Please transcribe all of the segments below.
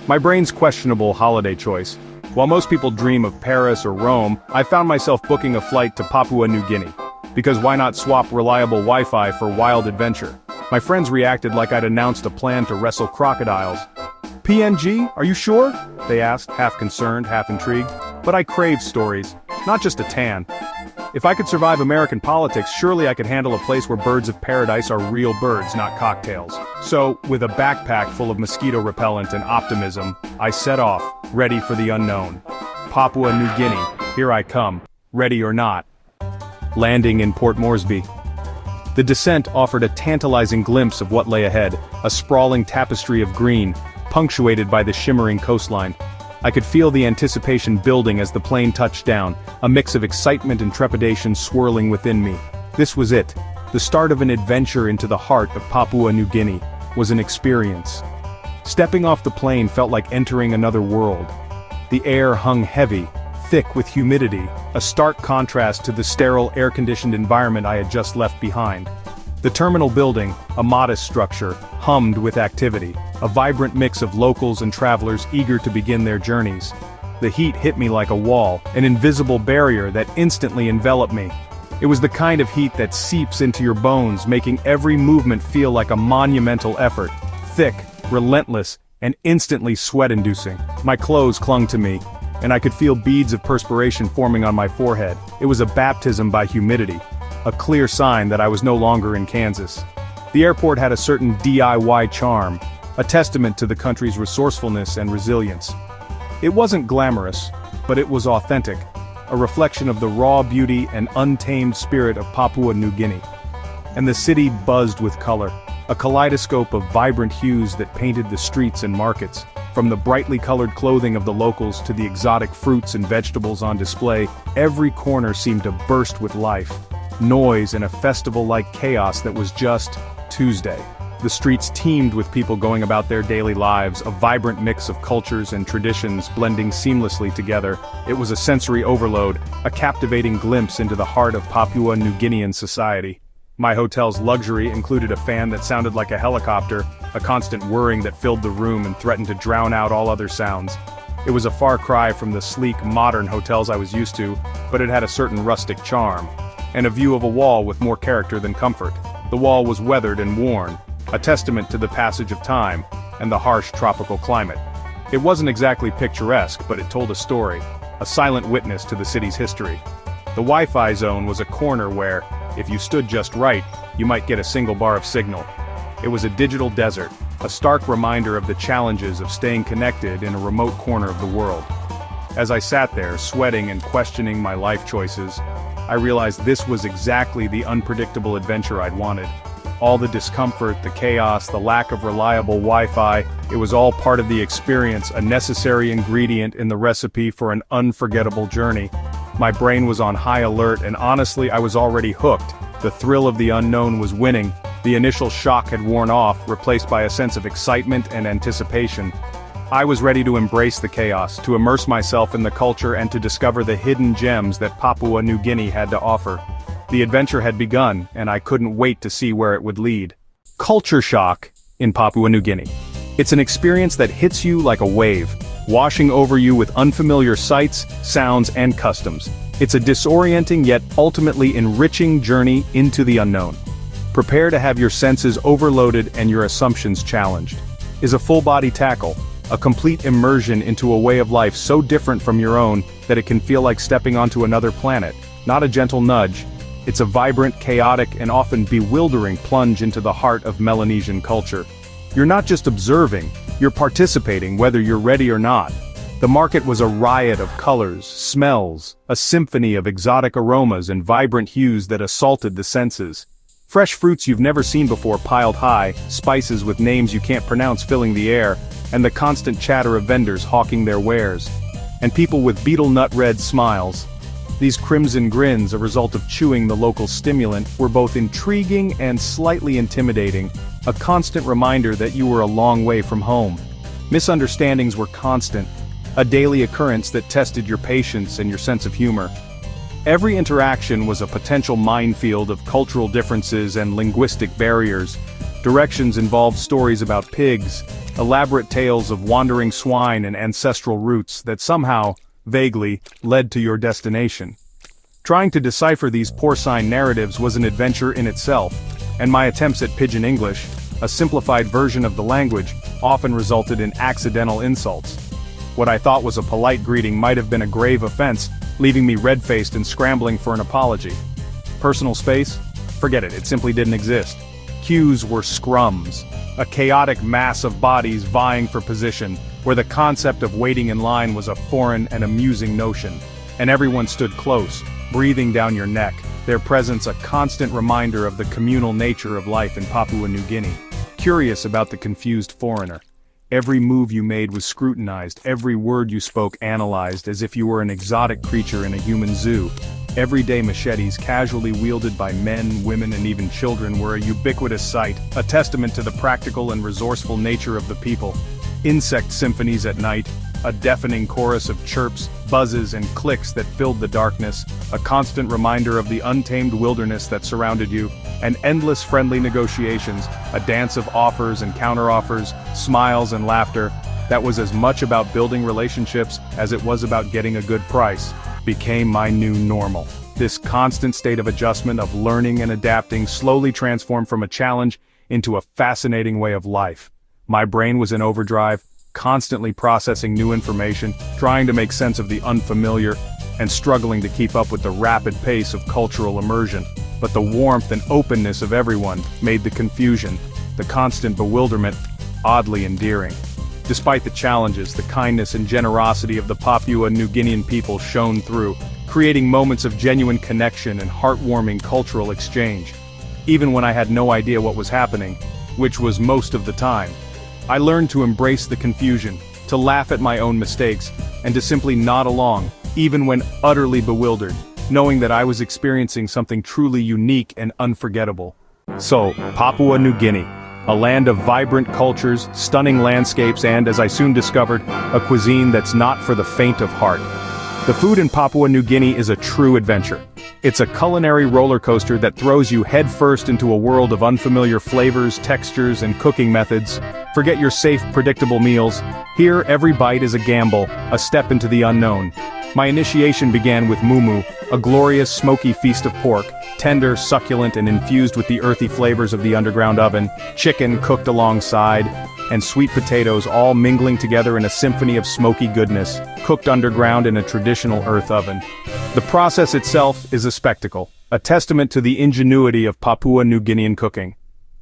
My brain's questionable holiday choice. While most people dream of Paris or Rome, I found myself booking a flight to Papua New Guinea. Because why not swap reliable Wi-Fi for wild adventure? My friends reacted like I'd announced a plan to wrestle crocodiles. PNG, are you sure? They asked, half concerned, half intrigued. But I crave stories, not just a tan. If I could survive American politics, surely I could handle a place where birds of paradise are real birds, not cocktails. So, with a backpack full of mosquito repellent and optimism, I set off, ready for the unknown. Papua New Guinea, here I come, ready or not. Landing in Port Moresby. The descent offered a tantalizing glimpse of what lay ahead, a sprawling tapestry of green, punctuated by the shimmering coastline. I could feel the anticipation building as the plane touched down, a mix of excitement and trepidation swirling within me. This was it. The start of an adventure into the heart of Papua New Guinea was an experience. Stepping off the plane felt like entering another world. The air hung heavy, thick with humidity, a stark contrast to the sterile air-conditioned environment I had just left behind. The terminal building, a modest structure, hummed with activity, a vibrant mix of locals and travelers eager to begin their journeys. The heat hit me like a wall, an invisible barrier that instantly enveloped me. It was the kind of heat that seeps into your bones, making every movement feel like a monumental effort, thick, relentless, and instantly sweat-inducing. My clothes clung to me, and I could feel beads of perspiration forming on my forehead. It was a baptism by humidity, a clear sign that I was no longer in Kansas. The airport had a certain DIY charm, a testament to the country's resourcefulness and resilience. It wasn't glamorous, but it was authentic, a reflection of the raw beauty and untamed spirit of Papua New Guinea. And the city buzzed with color, a kaleidoscope of vibrant hues that painted the streets and markets. From the brightly colored clothing of the locals to the exotic fruits and vegetables on display, every corner seemed to burst with life, noise and a festival-like chaos that was just Tuesday. The streets teemed with people going about their daily lives, a vibrant mix of cultures and traditions blending seamlessly together. It was a sensory overload, a captivating glimpse into the heart of Papua New Guinean society. My hotel's luxury included a fan that sounded like a helicopter, a constant whirring that filled the room and threatened to drown out all other sounds. It was a far cry from the sleek, modern hotels I was used to, but it had a certain rustic charm, and a view of a wall with more character than comfort. The wall was weathered and worn, a testament to the passage of time and the harsh tropical climate. It wasn't exactly picturesque, but it told a story, a silent witness to the city's history. The Wi-Fi zone was a corner where, if you stood just right, you might get a single bar of signal. It was a digital desert, a stark reminder of the challenges of staying connected in a remote corner of the world. As I sat there, sweating and questioning my life choices, I realized this was exactly the unpredictable adventure I'd wanted. All the discomfort, the chaos, the lack of reliable Wi-Fi, it was all part of the experience, a necessary ingredient in the recipe for an unforgettable journey. My brain was on high alert, and honestly, I was already hooked. The thrill of the unknown was winning. The initial shock had worn off, replaced by a sense of excitement and anticipation. I was ready to embrace the chaos, to immerse myself in the culture and to discover the hidden gems that Papua New Guinea had to offer. The adventure had begun, and I couldn't wait to see where it would lead. Culture shock in Papua New Guinea. It's an experience that hits you like a wave, washing over you with unfamiliar sights, sounds, and customs. It's a disorienting yet ultimately enriching journey into the unknown. Prepare to have your senses overloaded and your assumptions challenged. Is a full-body tackle, a complete immersion into a way of life so different from your own that it can feel like stepping onto another planet. Not a gentle nudge. It's a vibrant, chaotic, and often bewildering plunge into the heart of Melanesian culture. You're not just observing, you're participating whether you're ready or not. The market was a riot of colors, smells, a symphony of exotic aromas and vibrant hues that assaulted the senses. Fresh fruits you've never seen before piled high, spices with names you can't pronounce filling the air, and the constant chatter of vendors hawking their wares. And people with beetle nut red smiles. These crimson grins, a result of chewing the local stimulant, were both intriguing and slightly intimidating, a constant reminder that you were a long way from home. Misunderstandings were constant, a daily occurrence that tested your patience and your sense of humor. Every interaction was a potential minefield of cultural differences and linguistic barriers. Directions involved stories about pigs, elaborate tales of wandering swine and ancestral routes that somehow, vaguely, led to your destination. Trying to decipher these porcine narratives was an adventure in itself, and my attempts at Pidgin English, a simplified version of the language, often resulted in accidental insults. What I thought was a polite greeting might have been a grave offense, leaving me red-faced and scrambling for an apology. Personal space? Forget it, it simply didn't exist. Queues were scrums, a chaotic mass of bodies vying for position, where the concept of waiting in line was a foreign and amusing notion. And everyone stood close, breathing down your neck, their presence a constant reminder of the communal nature of life in Papua New Guinea. Curious about the confused foreigner. Every move you made was scrutinized, every word you spoke analyzed as if you were an exotic creature in a human zoo. Everyday machetes casually wielded by men, women, and even children were a ubiquitous sight, a testament to the practical and resourceful nature of the people. Insect symphonies at night, a deafening chorus of chirps, buzzes, and clicks that filled the darkness, a constant reminder of the untamed wilderness that surrounded you, and endless friendly negotiations, a dance of offers and counteroffers, smiles and laughter, that was as much about building relationships as it was about getting a good price, became my new normal. This constant state of adjustment, of learning and adapting, slowly transformed from a challenge into a fascinating way of life. My brain was in overdrive, constantly processing new information, trying to make sense of the unfamiliar, and struggling to keep up with the rapid pace of cultural immersion. But the warmth and openness of everyone made the confusion, the constant bewilderment, oddly endearing. Despite the challenges, the kindness and generosity of the Papua New Guinean people shone through, creating moments of genuine connection and heartwarming cultural exchange. Even when I had no idea what was happening, which was most of the time, I learned to embrace the confusion, to laugh at my own mistakes, and to simply nod along, even when utterly bewildered, knowing that I was experiencing something truly unique and unforgettable. So, Papua New Guinea, a land of vibrant cultures, stunning landscapes, and, as I soon discovered, a cuisine that's not for the faint of heart. The food in Papua New Guinea is a true adventure. It's a culinary roller coaster that throws you headfirst into a world of unfamiliar flavors, textures, and cooking methods. Forget your safe, predictable meals. Here, every bite is a gamble, a step into the unknown. My initiation began with mumu, a glorious smoky feast of pork, tender, succulent, and infused with the earthy flavors of the underground oven, chicken cooked alongside, and sweet potatoes all mingling together in a symphony of smoky goodness, cooked underground in a traditional earth oven. The process itself is a spectacle, a testament to the ingenuity of Papua New Guinean cooking.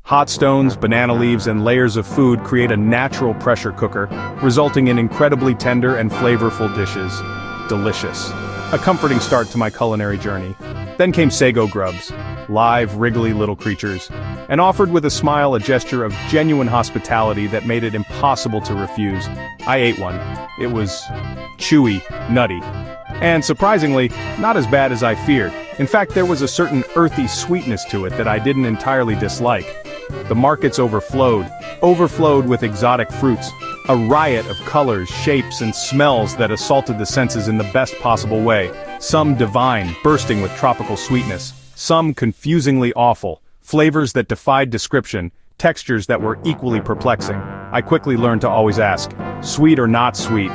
Hot stones, banana leaves, and layers of food create a natural pressure cooker, resulting in incredibly tender and flavorful dishes. Delicious. A comforting start to my culinary journey. Then came sago grubs, live, wriggly little creatures, and offered with a smile a gesture of genuine hospitality that made it impossible to refuse. I ate one. It was chewy, nutty, and surprisingly, not as bad as I feared. In fact, there was a certain earthy sweetness to it that I didn't entirely dislike. The markets overflowed with exotic fruits, a riot of colors, shapes, and smells that assaulted the senses in the best possible way. Some divine, bursting with tropical sweetness, some confusingly awful, flavors that defied description, textures that were equally perplexing. I quickly learned to always ask, sweet or not sweet?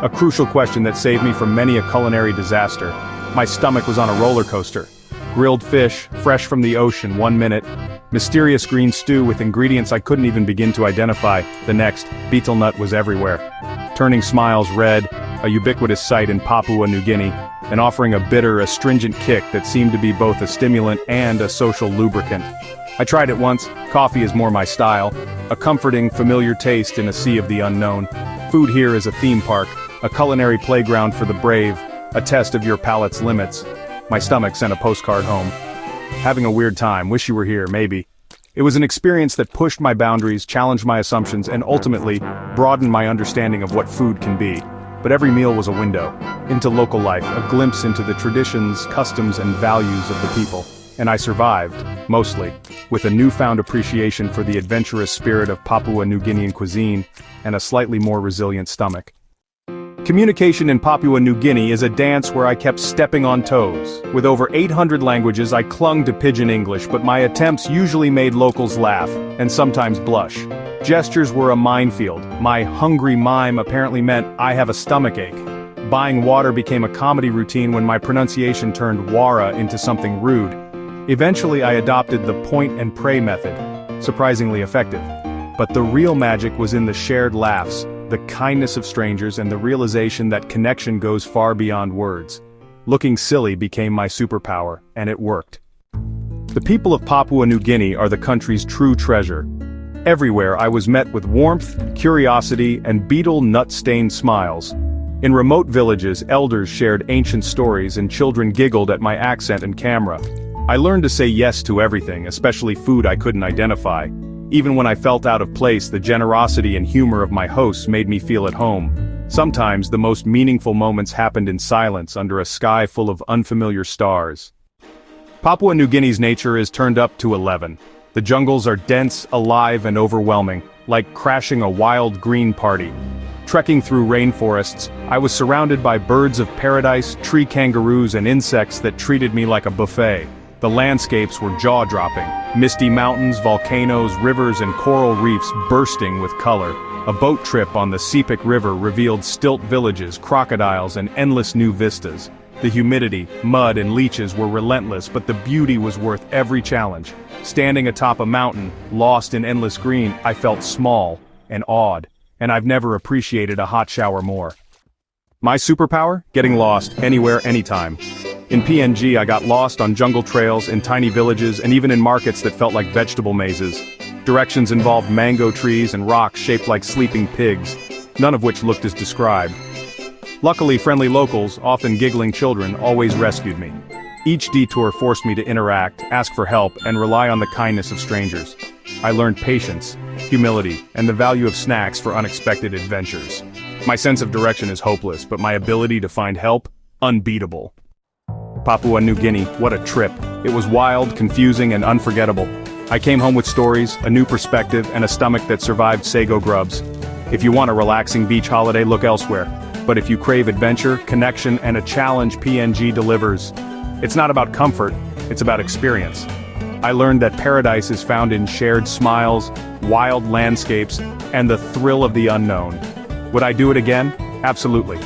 A crucial question that saved me from many a culinary disaster. My stomach was on a roller coaster. Grilled fish, fresh from the ocean, 1 minute. Mysterious green stew with ingredients I couldn't even begin to identify. The next, betel nut was everywhere. Turning smiles red, a ubiquitous sight in Papua New Guinea, and offering a bitter, astringent kick that seemed to be both a stimulant and a social lubricant. I tried it once. Coffee is more my style. A comforting, familiar taste in a sea of the unknown. Food here is a theme park, a culinary playground for the brave, a test of your palate's limits. My stomach sent a postcard home. Having a weird time, wish you were here, maybe. It was an experience that pushed my boundaries, challenged my assumptions, and ultimately broadened my understanding of what food can be. But every meal was a window into local life, a glimpse into the traditions, customs, and values of the people. And I survived, mostly, with a newfound appreciation for the adventurous spirit of Papua New Guinean cuisine and a slightly more resilient stomach. Communication in Papua New Guinea is a dance where I kept stepping on toes. With over 800 languages, I clung to pidgin English, but my attempts usually made locals laugh, and sometimes blush. Gestures were a minefield. My hungry mime apparently meant I have a stomachache. Buying water became a comedy routine when my pronunciation turned wara into something rude. Eventually I adopted the point and pray method, surprisingly effective. But the real magic was in the shared laughs, the kindness of strangers, and the realization that connection goes far beyond words. Looking silly became my superpower, and it worked. The people of Papua New Guinea are the country's true treasure. Everywhere I was met with warmth, curiosity, and beetle nut-stained smiles. In remote villages, elders shared ancient stories and children giggled at my accent and camera. I learned to say yes to everything, especially food I couldn't identify. Even when I felt out of place, the generosity and humor of my hosts made me feel at home. Sometimes the most meaningful moments happened in silence under a sky full of unfamiliar stars. Papua New Guinea's nature is turned up to 11. The jungles are dense, alive, and overwhelming, like crashing a wild green party. Trekking through rainforests, I was surrounded by birds of paradise, tree kangaroos, and insects that treated me like a buffet. The landscapes were jaw-dropping. Misty mountains, volcanoes, rivers, and coral reefs bursting with color. A boat trip on the Sepik River revealed stilt villages, crocodiles, and endless new vistas. The humidity, mud, and leeches were relentless, but the beauty was worth every challenge. Standing atop a mountain, lost in endless green, I felt small and awed, and I've never appreciated a hot shower more. My superpower? Getting lost, anywhere, anytime. In PNG, I got lost on jungle trails, in tiny villages, and even in markets that felt like vegetable mazes. Directions involved mango trees and rocks shaped like sleeping pigs, none of which looked as described. Luckily, friendly locals, often giggling children, always rescued me. Each detour forced me to interact, ask for help, and rely on the kindness of strangers. I learned patience, humility, and the value of snacks for unexpected adventures. My sense of direction is hopeless, but my ability to find help? Unbeatable. Papua New Guinea, what a trip. It was wild, confusing, and unforgettable. I came home with stories, a new perspective, and a stomach that survived sago grubs. If you want a relaxing beach holiday, look elsewhere. But if you crave adventure, connection, and a challenge, PNG delivers. It's not about comfort, it's about experience. I learned that paradise is found in shared smiles, wild landscapes, and the thrill of the unknown. Would I do it again? Absolutely.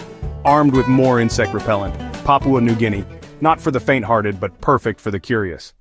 Armed with more insect repellent. Papua New Guinea. Not for the faint-hearted, but perfect for the curious.